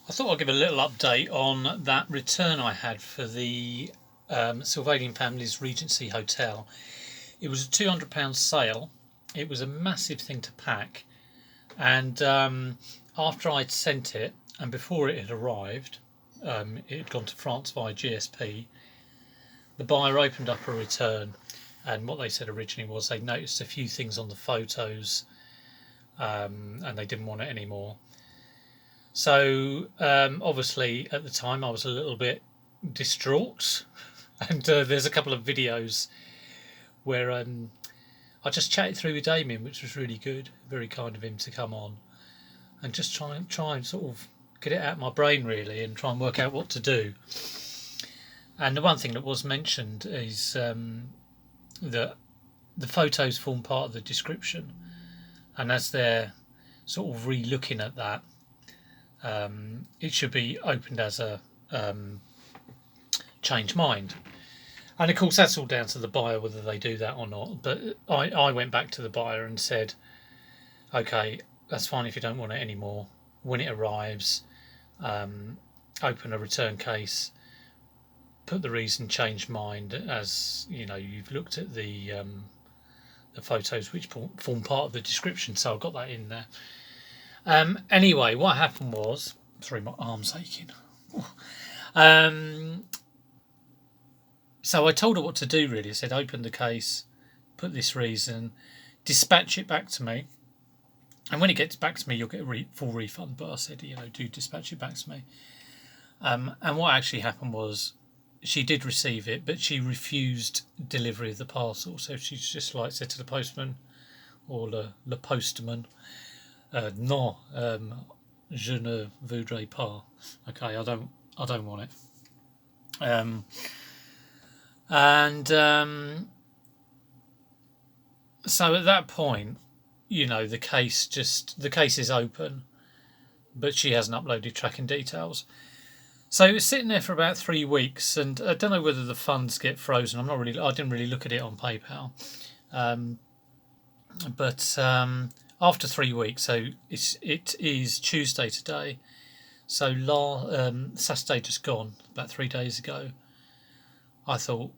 I thought I'd give a little update on that return I had for the Sylvanian Families Regency Hotel. It was a £200 sale. It was a massive thing to pack, and after I'd sent it, and before it had arrived, it had gone to France via GSP. The buyer opened up a return, and what they said originally was they noticed a few things on the photos, and they didn't want it anymore. So obviously at the time I was a little bit distraught, and there's a couple of videos where I just chatted through with Damien, which was really good, very kind of him to come on and just try and sort of get it out of my brain really, and try and work out what to do. And the one thing that was mentioned is that the photos form part of the description, and as they're sort of re-looking at that, it should be opened as a change mind. And of course, that's all down to the buyer whether they do that or not. But I went back to the buyer and said, okay, that's fine if you don't want it anymore. When it arrives, open a return case, put the reason change mind, as you know, you've looked at the photos which form part of the description. So I got that in there. Anyway, what happened was, sorry, my arm's aching. So I told her what to do really. I said, open the case, put this reason, dispatch it back to me. And when it gets back to me, you'll get a full refund. But I said, do dispatch it back to me. And what actually happened was she did receive it, but she refused delivery of the parcel. So she's just said to the postman or le postman, non, je ne voudrais pas. Okay, I don't want it. So at that point, the case is open, but she hasn't uploaded tracking details. So it was sitting there for about 3 weeks, and I don't know whether the funds get frozen. I didn't really look at it on PayPal, but after 3 weeks, so it is Tuesday today. So Saturday just gone, about 3 days ago. I thought,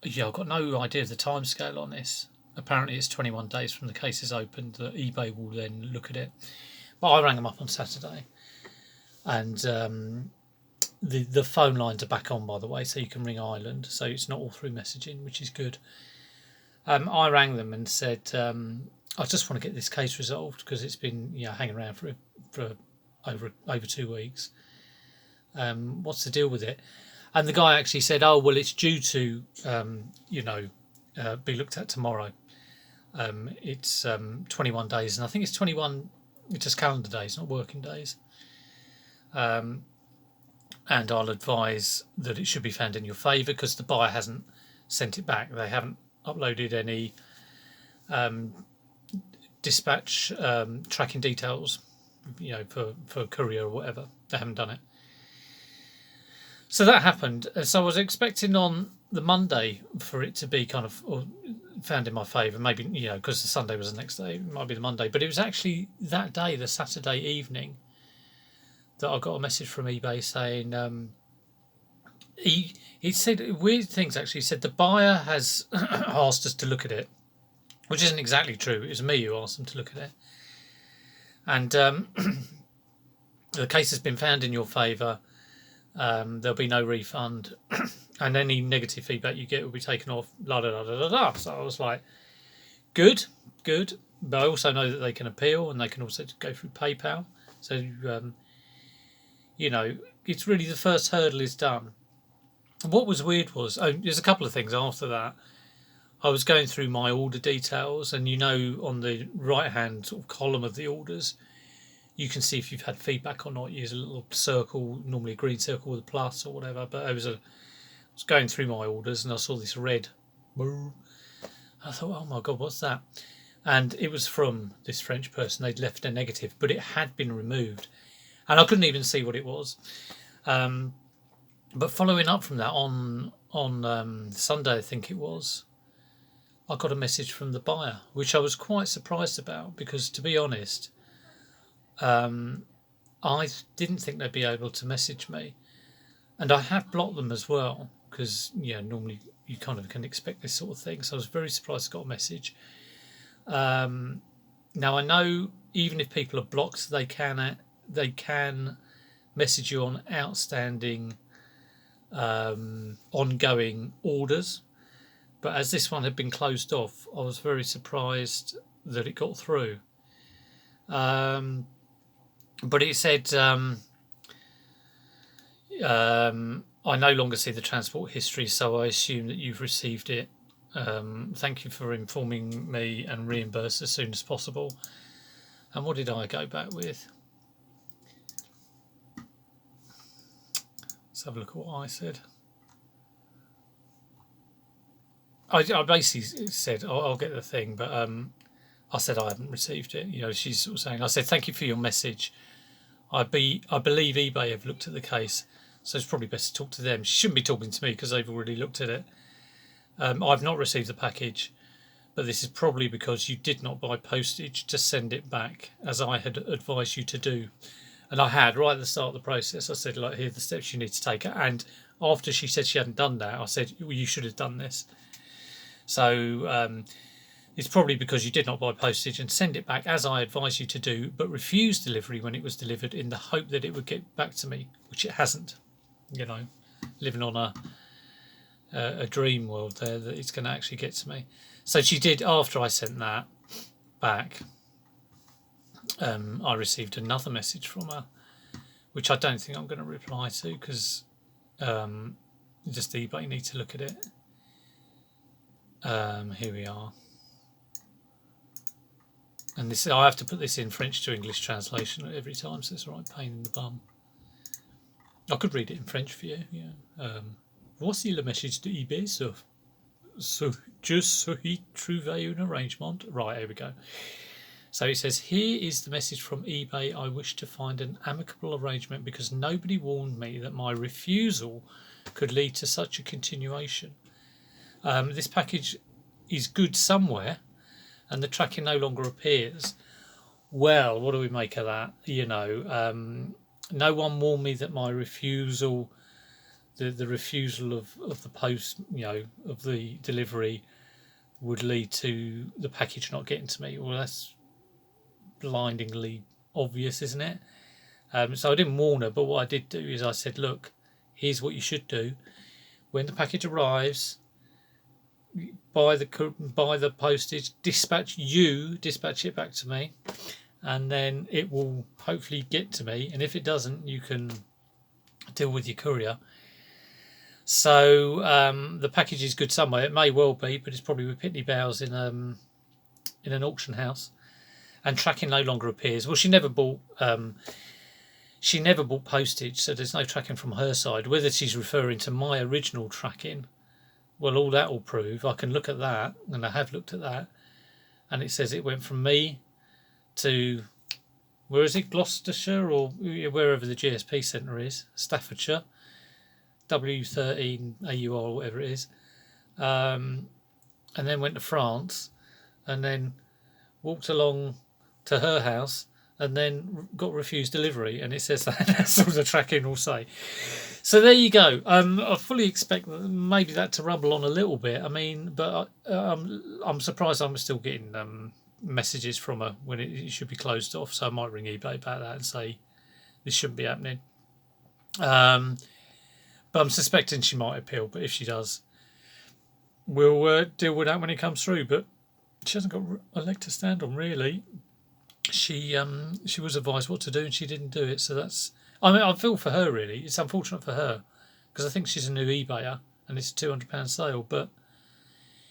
I've got no idea of the timescale on this. Apparently it's 21 days from the case is opened that eBay will then look at it. But I rang them up on Saturday, and the phone lines are back on, by the way, so you can ring Ireland, so it's not all through messaging, which is good. I rang them and said, I just want to get this case resolved because it's been hanging around for over 2 weeks. What's the deal with it? And the guy actually said, oh, well, it's due to be looked at tomorrow. It's 21 days, and I think it's 21, it's just calendar days, not working days. And I'll advise that it should be found in your favour because the buyer hasn't sent it back. They haven't uploaded any dispatch tracking details, for courier or whatever. They haven't done it. So that happened. So I was expecting on the Monday for it to be kind of found in my favour. Maybe, because the Sunday was the next day, it might be the Monday. But it was actually that day, the Saturday evening, that I got a message from eBay saying he said weird things. Actually, he said the buyer has asked us to look at it, which isn't exactly true. It was me who asked them to look at it, and the case has been found in your favour. There'll be no refund, and any negative feedback you get will be taken off. La da da da da da. So I was like, good. But I also know that they can appeal, and they can also go through PayPal. So it's really the first hurdle is done. What was weird was, there's a couple of things after that. I was going through my order details, and on the right hand sort of column of the orders, you can see if you've had feedback or not. You use a little circle, normally a green circle with a plus or whatever. But I was going through my orders, and I saw this red. I thought, oh my God, what's that? And it was from this French person. They'd left a negative, but it had been removed. And I couldn't even see what it was. But following up from that, on Sunday, I think it was, I got a message from the buyer, which I was quite surprised about because, to be honest, I didn't think they'd be able to message me, and I have blocked them as well because normally you kind of can expect this sort of thing. So I was very surprised I got a message. Now I know even if people are blocked, they can message you on outstanding ongoing orders. But as this one had been closed off, I was very surprised that it got through. But it said, I no longer see the transport history, so I assume that you've received it. Thank you for informing me and reimburse as soon as possible. And what did I go back with? Let's have a look at what I said. I basically said I'll get the thing, but I said I haven't received it. She's sort of saying, I said thank you for your message. I believe eBay have looked at the case, so it's probably best to talk to them. She shouldn't be talking to me because they've already looked at it. I've not received the package, but this is probably because you did not buy postage to send it back, as I had advised you to do. And I had, right at the start of the process, I said, like, here are the steps you need to take. And after she said she hadn't done that, I said, well, you should have done this. So it's probably because you did not buy postage and send it back as I advised you to do, but refused delivery when it was delivered in the hope that it would get back to me, which it hasn't. Living on a dream world there that it's going to actually get to me. So she did, after I sent that back, I received another message from her, which I don't think I'm going to reply to because just eBay need to look at it. Here we are. And this, I have to put this in French to English translation every time, so it's a right pain in the bum. I could read it in French for you, yeah. Voici le message de eBay, so je souhaite trouver un arrangement. Right, here we go. So it says, here is the message from eBay. I wish to find an amicable arrangement because nobody warned me that my refusal could lead to such a continuation. This package is good somewhere and the tracking no longer appears. Well, what do we make of that? No one warned me that my refusal, the refusal of the post, of the delivery would lead to the package not getting to me. Well, that's blindingly obvious, isn't it? So I didn't warn her, but what I did do is I said, look, here's what you should do. When the package arrives, buy the postage, dispatch it back to me, and then it will hopefully get to me. And if it doesn't, you can deal with your courier. So the package is good somewhere. It may well be, but it's probably with Pitney Bowes in an auction house. And tracking no longer appears. Well, she never bought postage, so there's no tracking from her side. Whether she's referring to my original tracking, well, all that will prove. I can look at that, and I have looked at that, and it says it went from me to, where is it, Gloucestershire or wherever the GSP centre is, Staffordshire, W13 AUR or whatever it is, and then went to France, and then walked along to her house and then got refused delivery, and it says that. That's all the tracking will say. So there you go. I fully expect maybe that to rumble on a little bit. I mean, but I'm surprised I'm still getting messages from her when it should be closed off, so I might ring eBay about that and say this shouldn't be happening. But I'm suspecting she might appeal, but if she does, we'll deal with that when it comes through. But she hasn't got a leg to stand on, really. She was advised what to do and she didn't do it, so that's, I mean, I feel for her, really. It's unfortunate for her because I think she's a new eBayer and it's a £200 sale, but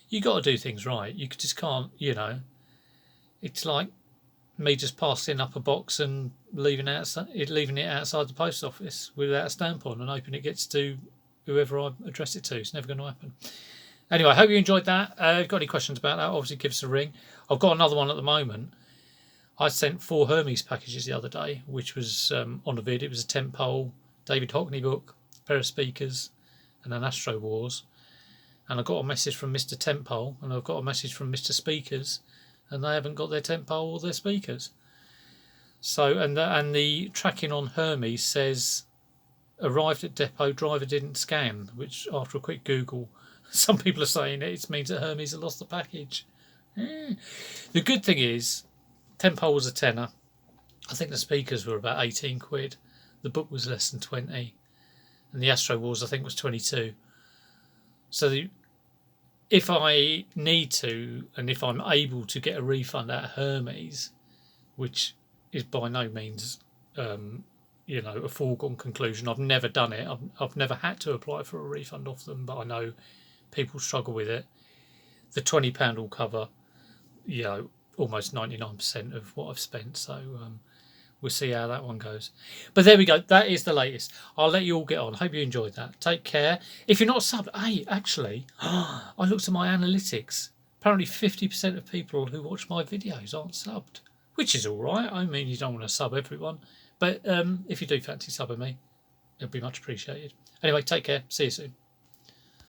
you got to do things right. You just can't, it's like me just passing up a box and leaving it outside the post office without a stamp on and hoping it gets to whoever I address it to. It's never going to happen. Anyway, I hope you enjoyed that. Got any questions about that, obviously give us a ring. I've got another one at the moment. I sent 4 Hermes packages the other day, which was on a vid. It was a tent pole, David Hockney book, a pair of speakers, and an Astro Wars. And I got a message from Mr. Tent Pole, and I've got a message from Mr. Speakers, and they haven't got their tent pole or their speakers. So and the tracking on Hermes says arrived at depot, driver didn't scan, which after a quick Google, some people are saying it means that Hermes had lost the package. The good thing is, 10 pole was a tenner. I think the speakers were about 18 quid. The book was less than 20. And the Astro Wars, I think, was 22. So if I need to, and if I'm able to get a refund out of Hermes, which is by no means, a foregone conclusion. I've never done it. I've never had to apply for a refund off them, but I know people struggle with it. The £20 will cover, almost 99% of what I've spent. So we'll see how that one goes. But there we go. That is the latest. I'll let you all get on. Hope you enjoyed that. Take care. If you're not subbed, hey, actually, I looked at my analytics. Apparently 50% of people who watch my videos aren't subbed, which is all right. I mean, you don't want to sub everyone. But if you do fancy subbing me, it'll be much appreciated. Anyway, take care. See you soon.